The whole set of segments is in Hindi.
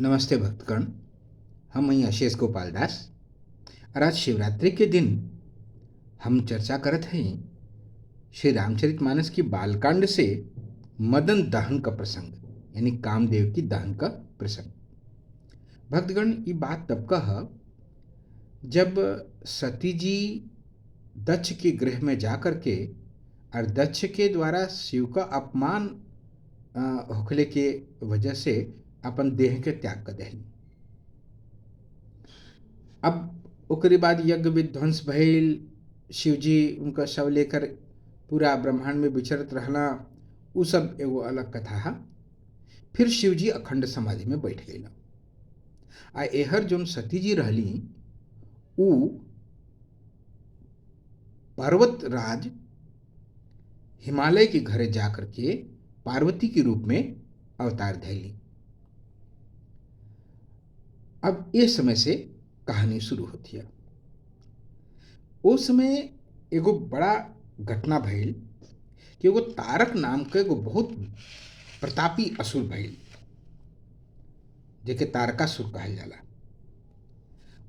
नमस्ते भक्तगण। हम અહીં अशेष गोपाल दास और आज शिवरात्रि के दिन हम चर्चा करत हैं श्री रामचरितमानस की बालकांड से मदन दहन का प्रसंग यानी कामदेव की दहन का प्रसंग। भक्तगण, ये बात तब का है जब सती जी दक्ष के गृह में जाकर के और दक्ष के द्वारा शिव का अपमान होखले के वजह से अपन देह के त्याग कर दहली। अब ओकरे बाद यज्ञ विध्वंस भइल, शिवजी उनका शव लेकर पूरा ब्रह्मांड में विचरत रहना, उ सब एगो अलग कथा है। फिर शिवजी अखंड समाधि में बैठ गए। आ एहर जोन सती जी रहली उ पर्वत राज हिमालय के घरे जाकर के पार्वती के रूप में अवतार धैली। अब ये समय से कहानी शुरू होती है। उस समय एगो बड़ा घटना भइल कि एगो तारक नाम के एगो बहुत प्रतापी असुर भइल, जेके तारकासुर कहल जाला।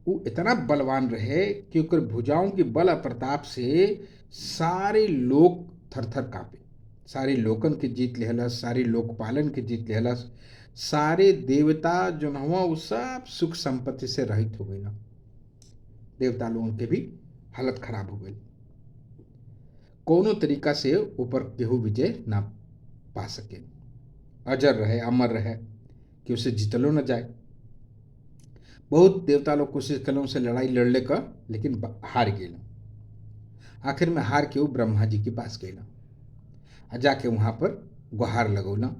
वो इतना बलवान रहे कि ओकर भुजाओं के बल और प्रताप से सारे लोग थर थर कांपे। सारे लोकन के जीत लेहलस, सारे लोकपालन के जीत लेहलस, सारे देवता जो हुआ वो सब सुख संपत्ति से रहित हो गई। देवता लोगों के भी हालत खराब हो गई। कोनो तरीका से ऊपर केहू विजय ना पा सके, अजर रहे, अमर रहे कि उसे जीतलो न जाए। बहुत देवता लोग कोशिश कल से लड़ाई लड़ले का, लेकिन हार गए। आखिर में हार के वो ब्रह्मा जी के पास गए, जाके वहां पर गुहार लगौला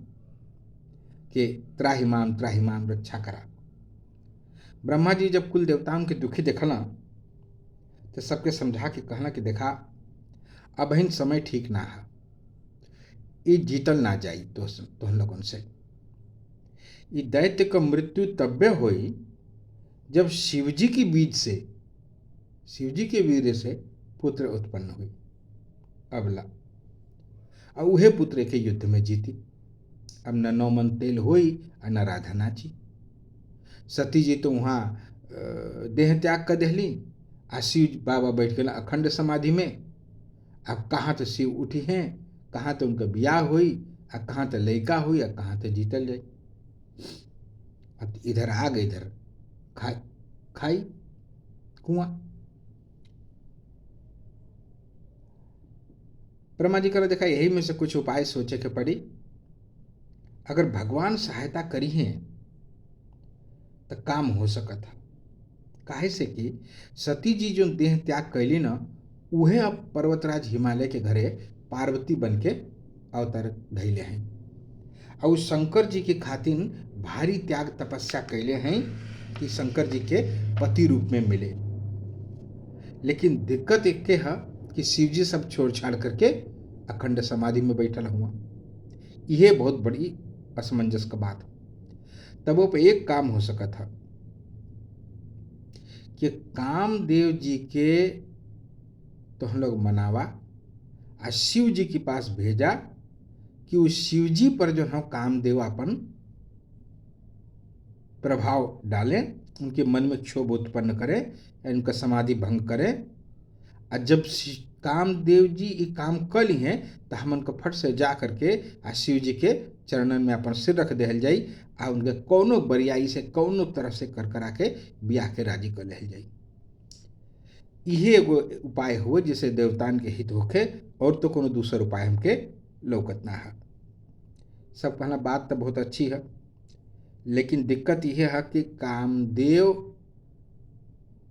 कि त्राहिमाम रक्षा करा। ब्रह्मा जी जब कुल देवताओं के दुखी देखला तो सबके समझा के कहना कि देखा, अब इन समय ठीक ना है, ये जीतल ना जाई तो हम लोगों से। ये दैत्य का मृत्यु तब्बे हुई जब शिवजी की बीज से, शिवजी के वीर से पुत्र उत्पन्न हुई अबला, और उहे पुत्र के युद्ध में जीती। अब न नौमन तेल हुई और न राधा नाची। सती जी तो वहाँ देह त्याग कर दहली, आ शिव बाबा बैठ गए अखंड समाधि में। अब कहाँ तो शिव उठी हैं, कहाँ तो उनका ब्याह हुई, और कहाँ तो लड़का हुई, और कहाँ तो जीतल जाए। अब इधर आ गए, इधर खाई कुआं। ब्रह्मा जी का देखा यही में से कुछ उपाय सोचे के पड़ी। अगर भगवान सहायता करी हैं तो काम हो सकत है। काहे से कि सती जी जो देह त्याग कैली ना, उहे अब पर्वतराज हिमालय के घरे पार्वती बन के अवतार धैले हैं, और शंकर जी के खातिर भारी त्याग तपस्या कैले हैं कि शंकर जी के पति रूप में मिले। लेकिन दिक्कत एक के है कि शिव जी सब छोड़ छाड़ करके अखंड समाधि में बैठल हुआ। यह बहुत बड़ी असमंजस का बात। तब वो पे एक काम हो सका था कि कामदेव जी के तो हम लोग मनावा और शिव जी के पास भेजा कि उस शिव जी पर जो है कामदेव अपन प्रभाव डालें, उनके मन में क्षोभ उत्पन्न करें, उनका समाधि भंग करें। और जब कामदेव जी ये काम कर ली हैं तो हम उनको फट से जा करके आ शिव जी के चरणन में अपन सिर रख दिल जाई, आ उनके कौनो बरियाई से कौनो तरफ से कर करा के ब्याह के राजी कर लिहल जाई। यही एगो उपाय हो जिसे देवतान के हित होखे, और तो कोनो दूसर उपाय हमके लौकत ना है। सब कहना बात तो बहुत अच्छी है, लेकिन दिक्कत यह है कि कामदेव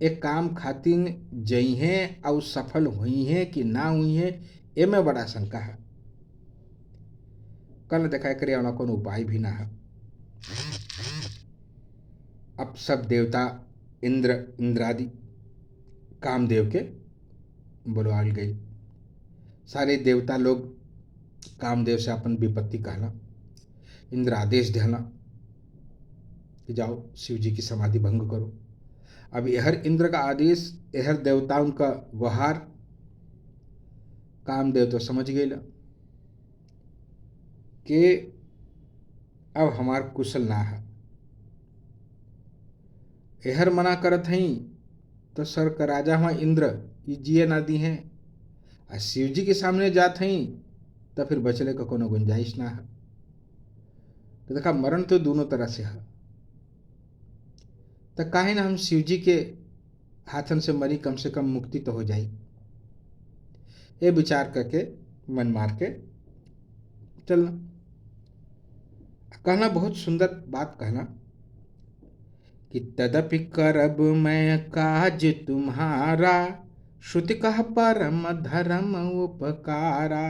एक काम खातिर जई हैं और सफल हुई हैं कि ना हुई हैं, एमे बड़ा शंका है। कल देखा करे कोनो उपाय भी ना है। अब सब देवता इंद्रादि कामदेव के बुलवाल गई। सारे देवता लोग कामदेव से अपन विपत्ति कहला। इंद्र आदेश देना कि जाओ शिव जी की समाधि भंग करो। अब यहर इंद्र का आदेश, यहर देवताओं का गुहार कामदेव तो समझ गए कि अब हमार कुशल ना है। एहर मना करत हई तो सर का राजा हुआ इंद्र ये जिए ना दी हैं, आ शिव जी के सामने जात हई तो फिर बचले का कोनो गुंजाइश ना है। तो देखा मरण तो दोनों तरह से है, तो काहे ना हम शिव जी के हाथन से मरी, कम से कम मुक्ति तो हो जाई। ये विचार करके मन मार के चलना। कहना बहुत सुंदर बात कहना कि तदपि करब मैं काज तुम्हारा, श्रुति कह परम धर्म उपकारा,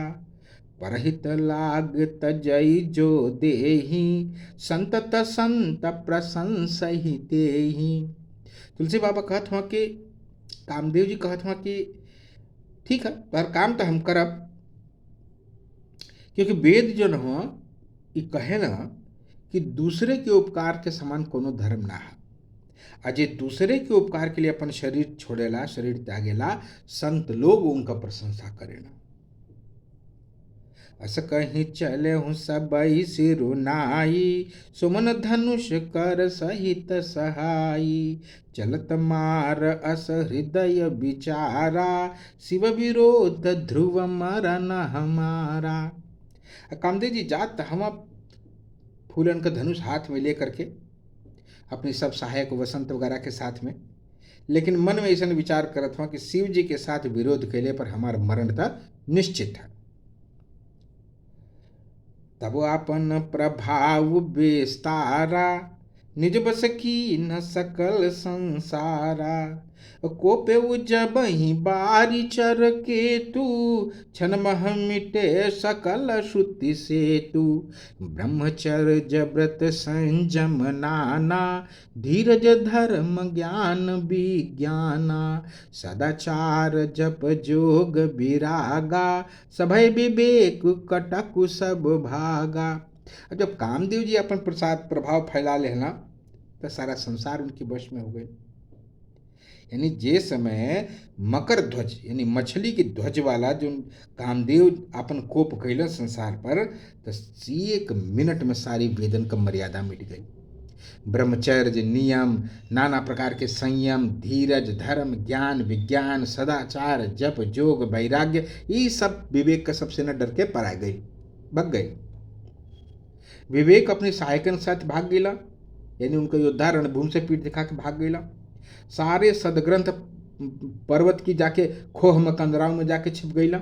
परहित लाग तजई जो देही, संतत संत प्रशंसहि तेहि। तुलसी बाबा कहत हुआ कि कामदेव जी कहत हुआ कि ठीक है पर काम तो हम करब, क्योंकि वेद जो न हुआ ये कहे ना कि दूसरे के उपकार के समान कोनो धर्म ना है। अजय दूसरे के उपकार के लिए अपन शरीर छोड़ेला, शरीर त्यागेला, संत लोग उनका प्रशंसा करेला। अस कहीं चले हूँ सबई सिरुनाई, सुमन धनुष कर सहित सहाई, चलत मार अस हृदय विचारा, शिव विरोध ध्रुव मरन हमारा। कामदेव जी जात हम फूलन का धनुष हाथ में लेकर के अपनी सब सहायक वसंत वगैरह के साथ में, लेकिन मन में ऐसा विचार करत हुआ कि शिव जी के साथ विरोध कैले पर हमारा मरण था निश्चित है। तब अपन प्रभाव विस्तारा, निज बस की न सकल संसारा, कोपे जब ही बारी चर के तू, क्षण मह मिटे सकल श्रुति से तू, ब्रह्मचर्य व्रत संयम नाना, धीरज धर्म ज्ञान विज्ञाना, सदाचार जप जोग विरागा, सभय विवेक कटकु सब भागा। जब कामदेव जी अपन प्रसाद प्रभाव फैला लेना तो सारा संसार उनके वश में हो गए। यानी जे समय मकर ध्वज यानी मछली की ध्वज वाला जो कामदेव अपन कोप कैल संसार पर, तो 1 मिनट में सारी वेदन का मर्यादा मिट गई। ब्रह्मचर्य नियम, नाना प्रकार के संयम, धीरज धर्म ज्ञान विज्ञान, सदाचार जप जोग वैराग्य, ये सब विवेक का सबसे न डर के परा गई, भग गई। विवेक अपने सहायकन साथ भाग गईला, यानी उनका योद्धा रणभूमि से पीठ दिखा के भाग गईला। सारे सदग्रंथ पर्वत की जाके खोह में कंदराव में जाके छिप गईला।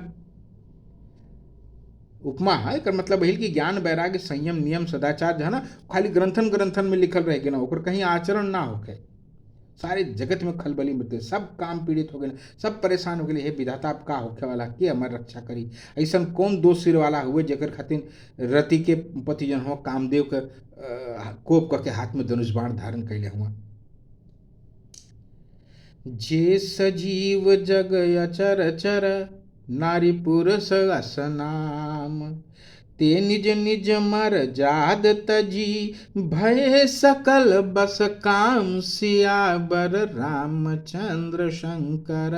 उपमा है कर मतलब हिल की ज्ञान वैराग्य संयम नियम सदाचार जो है ना खाली ग्रंथन ग्रंथन में लिखल रहेगी ना, ओकर कहीं आचरण ना होके सारे जगत में खलबली मच, सब काम पीड़ित हो गए, सब परेशान हो गए। हे विधाता आप का होखे वाला के हमार रक्षा करी। ऐसा कौन दो सिर वाला हुए जेकर खातिर रति के पति जन हो कामदेव के कोप करके हाथ में धनुष बाण धारण कैले हुआ। जे सजीव जग अचर चर, नारी पुरुष असनाम, ते निज निज मर जाद तजी, भय सकल बस काम सियावर रामचंद्र शंकर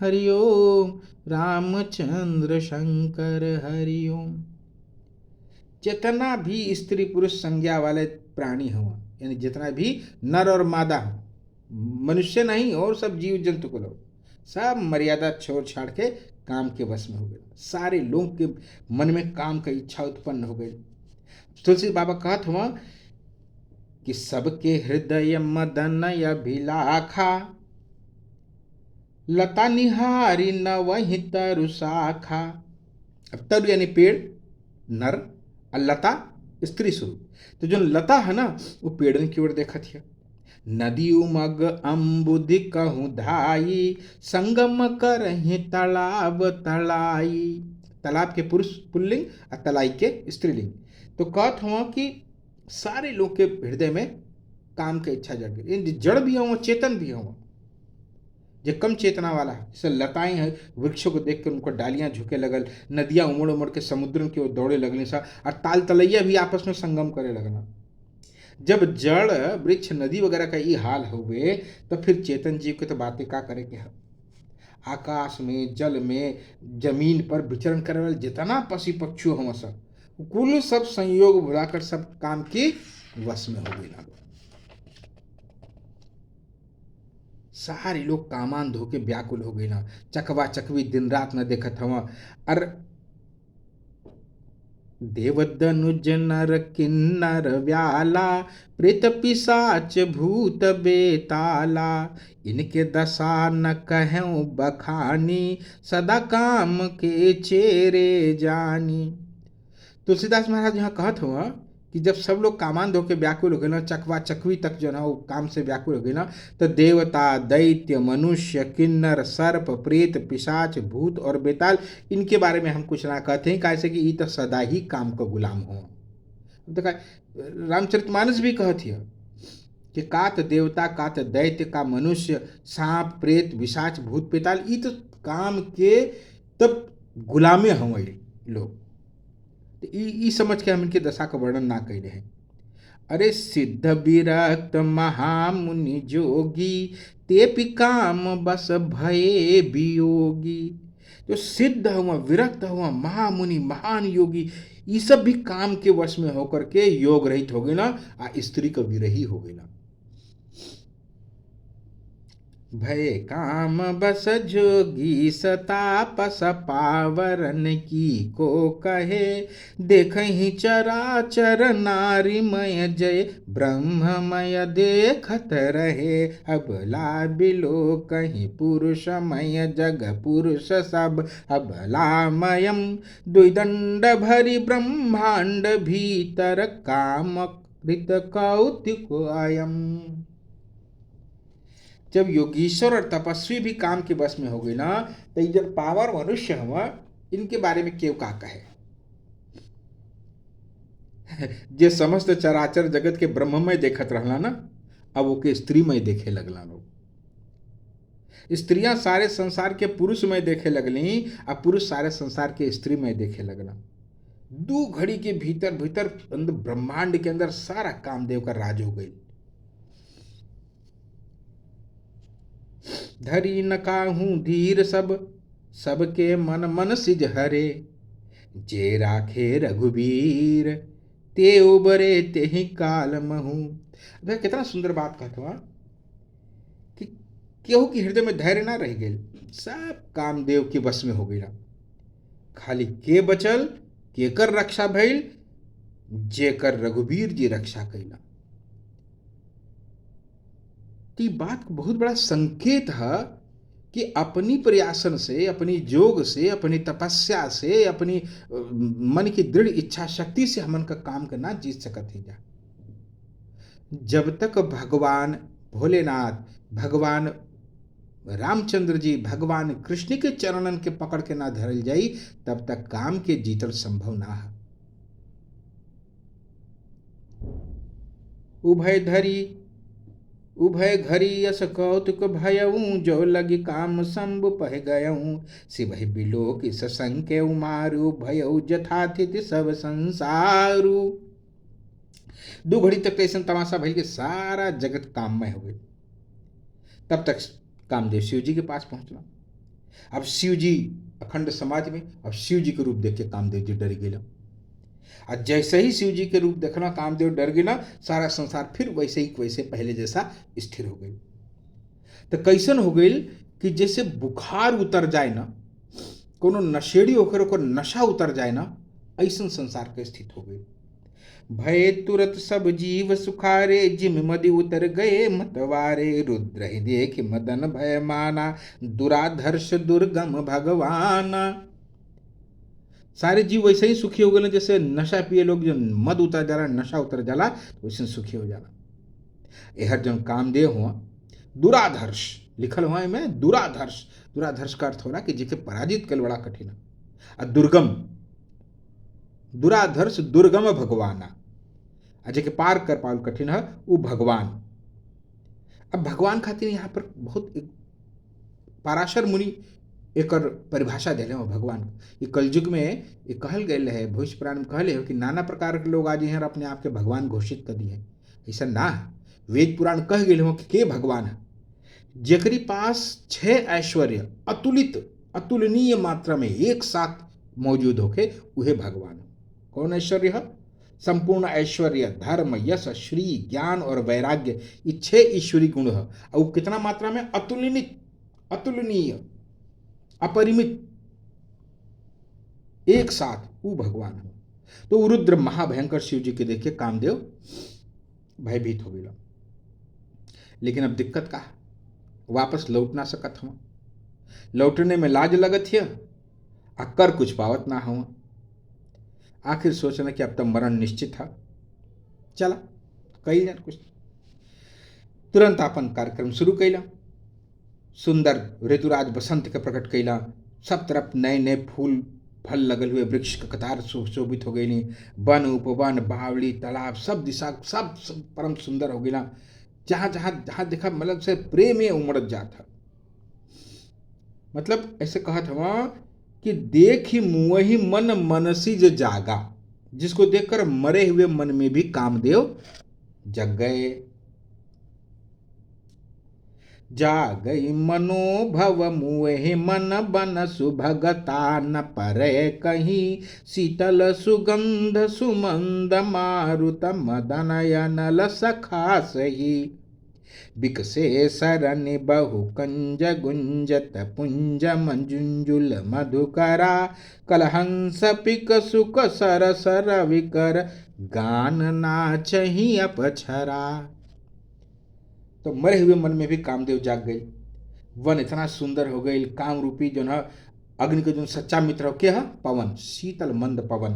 हरिओम, रामचंद्र शंकर हरिओम। जितना भी स्त्री पुरुष संज्ञा वाले प्राणी हो, यानी जितना भी नर और मादा हो, मनुष्य नहीं और सब जीव जंतु को लोग सब मर्यादा छोड़ छाड़ के काम के वश में हो गए। सारे लोगों के मन में काम का इच्छा उत्पन्न हो गई। तुलसी बाबा कहत हुआ कि सबके हृदय मदन अभिलाखा, लता निहारी न वही तरु शाखा। अब तरु यानी पेड़ नर और लता स्त्री स्वरूप, तो जो लता है ना वो पेड़न की ओर देखत है। नदी उमग अम्बुधि कहूँ धाई, संगम करहि तालाब तलाई। तालाब के पुरुष पुल्लिंग और तलाई के स्त्रीलिंग। तो कहत हुआ कि सारे लोग के हृदय में काम के इच्छा जग गई। जड़ भी हो चेतन भी हो, जो कम चेतना वाला है, जैसे लताएं हैं वृक्षों को देख कर उनको डालियां झुके लगल, नदियां उमड़ उमड़ के समुद्र की ओर दौड़े लगने सा, और ताल तलैया भी आपस में संगम करे लगना। जब जड़ वृक्ष नदी वगैरह का ये हाल हुए तो फिर चेतन जीव के तो बातें का करे के है। आकाश में जल में जमीन पर विचरण करे वाले जितना पशु पक्षी हम सब कुल सब संयोग भुलाकर सब काम के वश में हो गई। सारे लोग कामान धोके व्याकुल हो गए ना, चकवा चकवी दिन रात न देखत हवा। और देवदनुज नर किन्नर व्याला, प्रेत पिशाच भूत बेताला, इनके दशा न कहूँ बखानी, सदा काम के चेरे जानी। तुलसीदास महाराज यहाँ कहत हुआ कि जब सब लोग कामान धो के व्याकुल हो गए ना, चकवा चकवी तक जो ना वो काम से व्याकुल हो गए ना, तो देवता दैत्य मनुष्य किन्नर सर्प प्रेत पिशाच भूत और बेताल, इनके बारे में हम कुछ ना कहते हैं, कैसे कि ये तो सदा ही काम का गुलाम हो। देखा रामचरितमानस भी कहत है कि कात देवता कात दैत्य का मनुष्य सांप प्रेत विशाच भूत पेताल, ये तो काम के तब गुलामे हों लोग। ई समझ के हम इनके दशा का वर्णन ना कर रहे हैं। अरे सिद्ध विरक्त महामुनि जोगी, ते पिकाम बस भये वियोगी। जो सिद्ध हुआ विरक्त हुआ महामुनि महान योगी, ये सब भी काम के वश में होकर के योग रहित हो गए ना, आ स्त्री का विरही हो गए ना। भय काम बस जोगी सतापस पावरन की को कहे, देखहि चराचर नारीमय जय ब्रह्ममय देखत रहे, अबला बिलो कहीं पुरुषमय जग पुरुष सब अबलामयम, द्विदंड भरी ब्रह्मांड भीतर काम कृत कौतिक अयम। जब योगीश्वर और तपस्वी भी काम के बस में हो गए ना, तो ये जब पावर मनुष्य हुआ, इनके बारे में क्यों का कहे। जे समस्त चराचर जगत के ब्रह्ममय देखत रहला ना, अब ओके स्त्रीमय देखे लगला लोग। स्त्रियां सारे संसार के पुरुषमय देखे लगली, अब पुरुष सारे संसार के स्त्रीमय देखे लगला। दो घड़ी के भीतर भीतर ब्रह्मांड के अंदर सारा कामदेव का राज हो गई। धरी न काहू धीर सब सबके मन मन सिज हरे, जे राखे रघुबीर ते उबरे ते ही काल महू। वह कितना सुंदर बात कहते हुआ कि केहू की हृदय में धैर्य ना रह गई, सब कामदेव के बस में हो गई। खाली के बचल केकर रक्षा भइल, जेकर रघुबीर जी रक्षा कैला। तो ये बात बहुत बड़ा संकेत है कि अपनी प्रयासन से, अपनी जोग से, अपनी तपस्या से, अपनी मन की दृढ़ इच्छा शक्ति से हमन का काम करना जीत सकत ही जा। जब तक भगवान भोलेनाथ, भगवान रामचंद्र जी, भगवान कृष्ण के चरणन के पकड़ के ना धरल जाई, तब तक काम के जीतल संभव ना है। उभय घरी यस कौतुक भयऊँ, जो लगी काम शंभु पह गयऊँ, शिवहि बिलोक सशंके मारू, भयऊ जथाथिति सब संसारू। दो घड़ी तक ऐसा तमाशा भइल के सारा जगत काममय हो गई। तब तक कामदेव शिव जी के पास पहुंचना। अब शिव जी अखंड समाधि में, अब शिव जी के रूप देख के कामदेव जी डर गए। और जैसे ही शिव जी के रूप देखना कामदेव डर गए ना, सारा संसार फिर वैसे ही वैसे पहले जैसा स्थिर हो गई। तो कैसन हो गई कि जैसे बुखार उतर जाए ना, कोनो नशेड़ी होकर ओकर नशा उतर जाए ना, ऐसा संसार के स्थित हो गई। भय तुरत सब जीव सुखारे, जिम मदि उतर गए मतवारे, रुद्र ही देख मदन भय माना, दुराधर्ष दुर्गम भगवाना। सारे जीव वैसे ही सुखी हो गए जैसे नशा पिए लोग जो मद उतर जाला, नशा उतर जाला, वैसे सुखी हो जाला। यहर जो कामदेव हुआ दुराधर्ष लिखल हुआ में, दुराधर्ष, दुराधर्ष का अर्थ होला कि जिके पराजित कल बड़ा कठिन है। और दुर्गम, दुराधर्ष दुर्गम भगवाना, अजय के पार कर पाल कठिन है वो भगवान। अब भगवान खातिर यहाँ पर बहुत एक पराशर मुनि एक परिभाषा दिले हो भगवान। ये कलयुग में ये कहल गए है, भविष्य पुराण में कहले हो कि नाना प्रकार के लोग आज यहाँ अपने आप के भगवान घोषित कर दिए। ऐसा ना है, वेद पुराण कह गए हो कि के भगवान है, जेकरी पास 6 ऐश्वर्य अतुलित अतुलनीय मात्रा में एक साथ मौजूद होके उहे भगवान। कौन ऐश्वर्य है? संपूर्ण ऐश्वर्य, धर्म, यश, श्री, ज्ञान और वैराग्य, ये 6 ईश्वरी गुण है। और वो कितना मात्रा में? अतुलनीय, अतुलनीय, अपरिमित, एक साथ वो भगवान हो। तो वो रुद्र महाभयंकर शिव जी के देखे कामदेव भयभीत हो गया। लेकिन अब दिक्कत का वापस लौट ना सकत हम, लौटने में लाज लगत है, आ कर कुछ पावत ना हो। आखिर सोचना कि अब तक मरण निश्चित है, चला कही ना कुछ। तुरंत अपन कार्यक्रम शुरू कैला। सुंदर ऋतुराज बसंत के प्रकट कैला। सब तरफ नए नए फूल फल लगल हुए वृक्ष के कतार शोभित हो गई। वन उपवन बावड़ी तालाब सब दिशा सब परम सुंदर हो गया। जहाँ जहाँ जहाँ देखा मतलब से प्रेम में उमड़ जाता। मतलब ऐसे कहत हवा कि देख ही मुँह मन मनसी जे जागा, जिसको देखकर मरे हुए मन में भी कामदेव जग गए। जागई मनोभव मुहे मन बन सुभगता न परे कहीं, शीतल सुगंध सुमंद मारुत मदनयन सखा सही। बिकसे सरन बहु कंज गुंजत पुंज मंजुंजुल मधुकरा, कलहंस पिक सुख सर सर विकर, गान नाचहि अपछरा। तो मरे हुए मन में भी कामदेव जाग गई। वन इतना सुंदर हो गई। काम रूपी जो ना अग्नि के जो सच्चा मित्र हो क्या है? पवन, शीतल मंद पवन,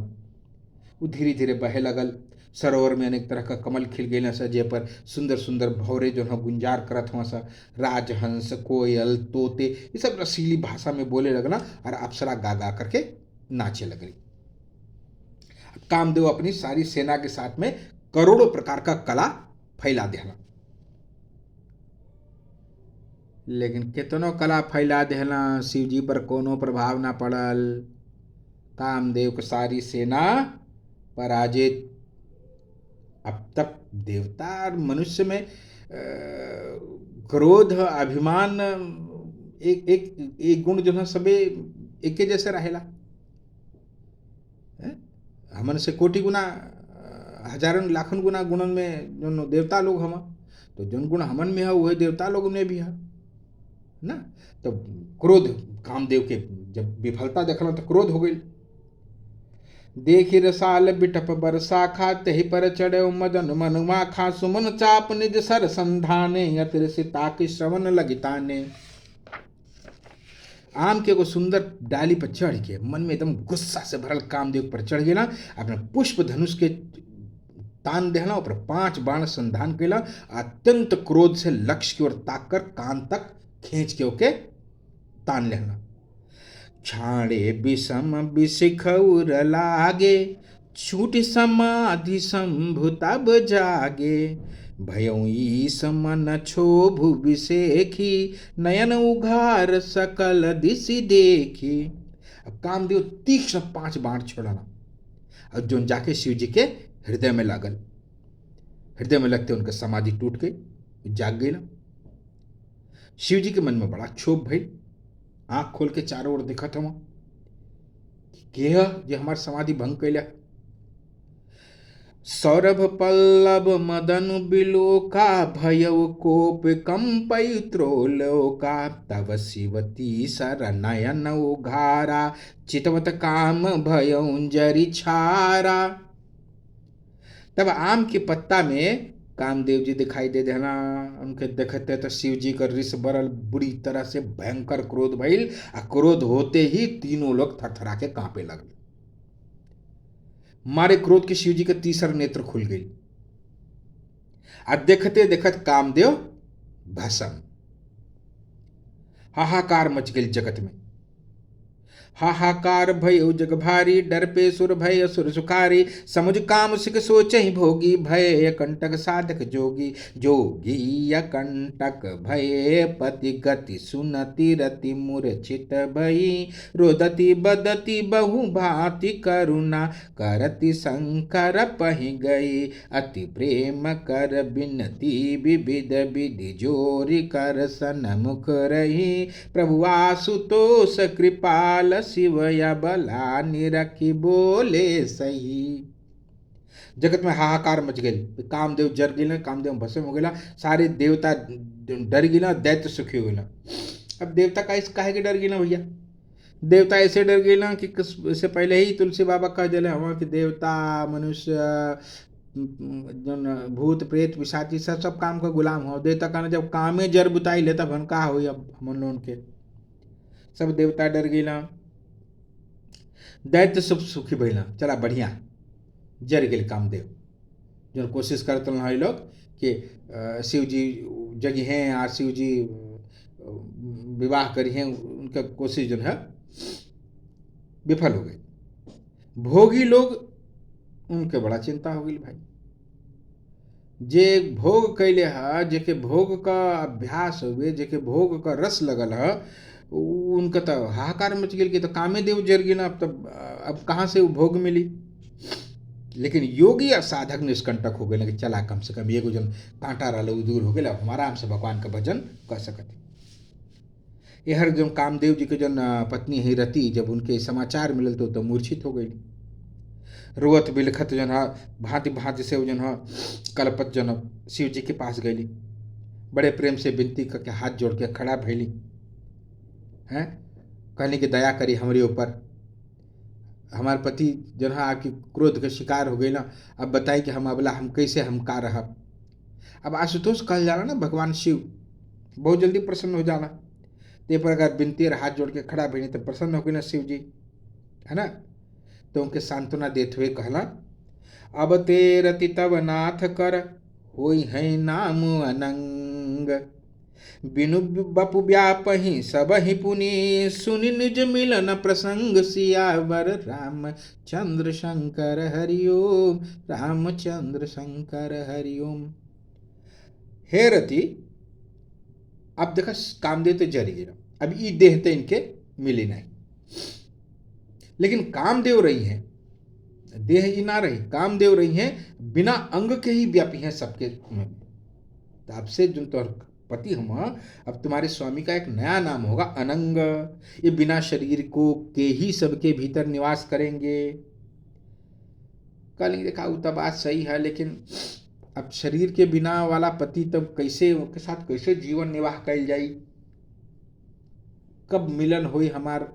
वो धीरे धीरे बहे लगल। सरोवर में अनेक तरह का कमल खिल गए सजे पर सुंदर सुंदर भौरे जो है गुंजार करत हुआ सा। राजहंस, कोयल, तोते, ये सब रसीली भाषा में बोले लगना और अप्सरा गा गा करके नाचे लगली। कामदेव अपनी सारी सेना के साथ में करोड़ों प्रकार का कला फैला देना। लेकिन कितनो कला फैला देना, शिव जी पर कोनो प्रभाव ना पड़ल। कामदेव की सारी सेना पराजित। अब तक देवता और मनुष्य में क्रोध, अभिमान, एक एक एक गुण जो है सबे एक के जैसे रहेला। हमन से कोटि गुना, हजारों लाखों गुना गुणन में जो देवता लोग हम, तो जो गुण हमन में है वही देवता लोग में भी है ना। तो क्रोध कामदेव के जब विफलता देखल तो क्रोध हो गई। देखी रसाल बिटप बरसा खा, तही पर चढ़े मदन मन माखा, सुमन चाप निज सर संधाने, अतिरसिता की श्रवण लगिताने। आम के एगो सुंदर डाली पर चढ़ के मन में एकदम गुस्सा से भरल कामदेव पर चढ़ गया। अपने पुष्प धनुष के तान देहला, ऊपर 5 बाण संधान कैला। अत्यंत क्रोध से लक्ष्य की ओर ताक कर कान तक खींच के ओके तान लेना। छाड़े विषम विशिख उर लागे, छूट समाधि शंभु तब जागे। भयउ ईस मन क्षोभु विषेखी, नयन उघार सकल दिशि देखी। अब कामदेव तीक्ष्ण 5 बाण छोड़ना और जो जाके शिव जी के हृदय में लागल। हृदय में लगते उनका समाधि टूट गई, जाग गई ना। शिव जी के मन में बड़ा क्षोभ भई। आंख खोल के चारों ओर देखत हम के जे हमार समाधि भंग कैला। सौरभ पल्लव मदन बिलोका, भयउ कोप कंपई त्रोलोका। तब शिवती सर नयन उघारा, चितवत काम भयउ जरि छारा। तब आम के पत्ता में कामदेव जी दिखाई दे देना। उनके देखते तो शिव जी का रिस बरल, बुरी तरह से भयंकर क्रोध भइल। आ क्रोध होते ही तीनों लोग थरथरा के कांपे लगल। मारे क्रोध के शिव जी के तीसरा नेत्र खुल गई। आ देखते देखत कामदेव भस्म। हाहाकार मच गई जगत में। हाहाकार भय जग भारी, डर पे सुर भय असुर सुखारी। समुझ काम सिक सोचहि भोगी, भय कंटक साधक जोगी। जोगी कंटक भय पति गति, सुनति रति मूर्छित भई। रोदति बदति बहु भांति करुणा, करति शंकर पहि गई। अति प्रेम कर बिनती विविध विधि, जोरी कर सन्मुख रही। प्रभु आशुतोष कृपाल, शिवया बला निरखी बोले सही। जगत में हाहाकार मच गई, कामदेव जर गिला, कामदेव भस्म हो गया, सारे देवता डर गिला, दैत्य सुखी हो गया। अब देवता का इस काहे के डर गिला भैया? देवता ऐसे डर गिला कि इससे पहले ही तुलसी बाबा कह दिले हम कि देवता मनुष्य जन भूत प्रेत पिशाची सब सब काम का गुलाम हो। देवता कहना जब कामे जर बुताई ले तब हम कहा हुई, अब हम लोगन के सब देवता डर गिला, दैत्य सब सुखी भइला। चला बढ़िया, जर गेल कामदेव। जो कोशिश करते हैं लोग कि शिव जी जगी हैं और शिव जी विवाह करी हैं, उनका कोशिश जो है विफल हो गई। भोगी लोग उनके बड़ा चिंता हो गई भाई, जे भोग कैले है, जेके भोग का अभ्यास हुए, जेके भोग का रस लगल है, उनका तो हाहाकार मच गई कि तो कामे देव जर गिना, अब कहाँ से वो भोग मिली। लेकिन योगी और साधक निष्कंटक हो गए कि चला कम से कम एगो जन कांटा रहा दूर हो गया, अब हम आराम से भगवान का भजन कर सकते। यहर जो कामदेव जी के जन पत्नी है रति, जब उनके समाचार मिलल तो मूर्छित हो गई, रोवत बिलखत जन है भांति भांति से जन है कलपत जन शिव जी के पास गई, बड़े प्रेम से विनती करके हाथ जोड़ के खड़ा भैली हैं, कहने की दया करी हमारे ऊपर, हमारे पति जन है आपकी क्रोध के शिकार हो गई ना, अब बताई कि हम अबला हम कैसे हम का रहा। अब आशुतोष कह जाना ना भगवान शिव बहुत जल्दी प्रसन्न हो जाना, ते पर अगर बिनती हाथ जोड़ के खड़ा भई तो प्रसन्न हो गए ना शिव जी, है ना। तो उनके सांत्वना देते हुए कहला, अब ते रति तब नाथ कर होई है नाम अनंग, बिनु बपु व्यापहि सब ही पुनि, सुनि निज मिलन प्रसंग, सियावर रामचंद्र शंकर हरिओम, रामचंद्र शंकर हरिओम। हे रति, अब देखा कामदेव तो जरी गिरा, अब ये देह तो इनके मिली नहीं, लेकिन कामदेव रही हैं, देह ही ना रही, कामदेव रही हैं, बिना अंग के ही व्यापी हैं सबके में। तो आपसे जो तो पति हम, अब तुम्हारे स्वामी का एक नया नाम होगा अनंग, ये बिना शरीर को के ही सबके भीतर निवास करेंगे। कल देखा वो तब बात सही है, लेकिन अब शरीर के बिना वाला पति तब कैसे उनके साथ कैसे जीवन निर्वाह कैल जाई, कब मिलन हुई, हमार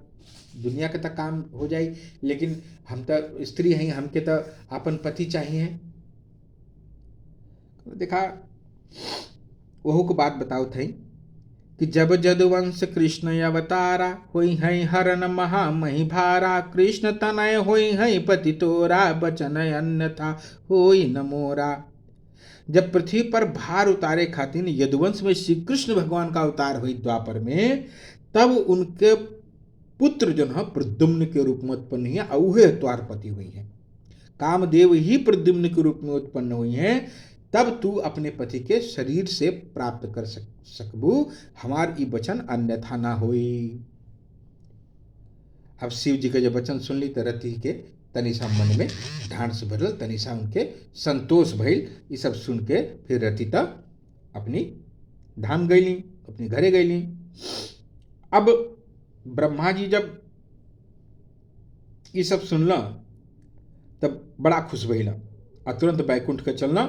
दुनिया के तक काम हो जाई, लेकिन हम तो स्त्री हैं, हमके तो अपन पति चाहिए। देखा वह को बात बताओ थे कि जब जदुवंश कृष्ण अवतारा, होई है हरन महामहि भारा, कृष्ण तनय होई है पति तोरा, बचन अन्यथा होई न मोरा। जब पृथ्वी पर भार उतारे खातिर यदुवंश में श्री कृष्ण भगवान का अवतार हुई द्वापर में, तब उनके पुत्र जो है प्रद्युम्न के रूप में उत्पन्न हुई है, औहे द्वारपति हुई है। कामदेव ही प्रद्युम्न के रूप में उत्पन्न हुई हैं, तब तू अपने पति के शरीर से प्राप्त कर सकबू, हमार ई वचन अन्यथा ना होई। अब शिव जी का जब वचन सुन ली तो रति के तनिषा मन में ढांढस भरल, तनिषा उनके संतोष भइल। ये सब सुन के फिर रति तब अपनी धाम गईली, अपनी घरे गईली। अब ब्रह्मा जी जब ये सब सुनल तब बड़ा खुश भइल और तुरंत बैकुंठ के चलना,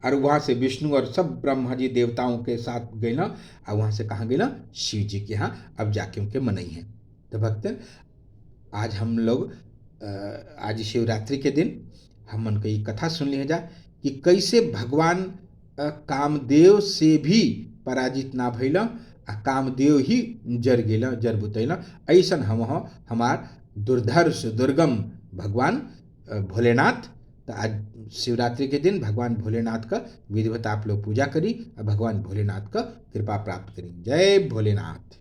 और वहाँ से विष्णु और सब ब्रह्मा जी देवताओं के साथ गईला, और वहाँ से कहाँ गईला, शिव जी के यहाँ अब जाके उनके मनई हैं। तो भक्त आज हम लोग आज शिवरात्रि के दिन हम उनकी ये कथा सुन ली जा कि कैसे भगवान कामदेव से भी पराजित ना भइला, कामदेव ही जर गेला, जर बुतैला। ऐसन हम हमार दुर्धर्ष दुर्गम भगवान भोलेनाथ। तो आज शिवरात्रि के दिन भगवान भोलेनाथ का विधिवत आप लोग पूजा करी और भगवान भोलेनाथ का कृपा प्राप्त करी। जय भोलेनाथ।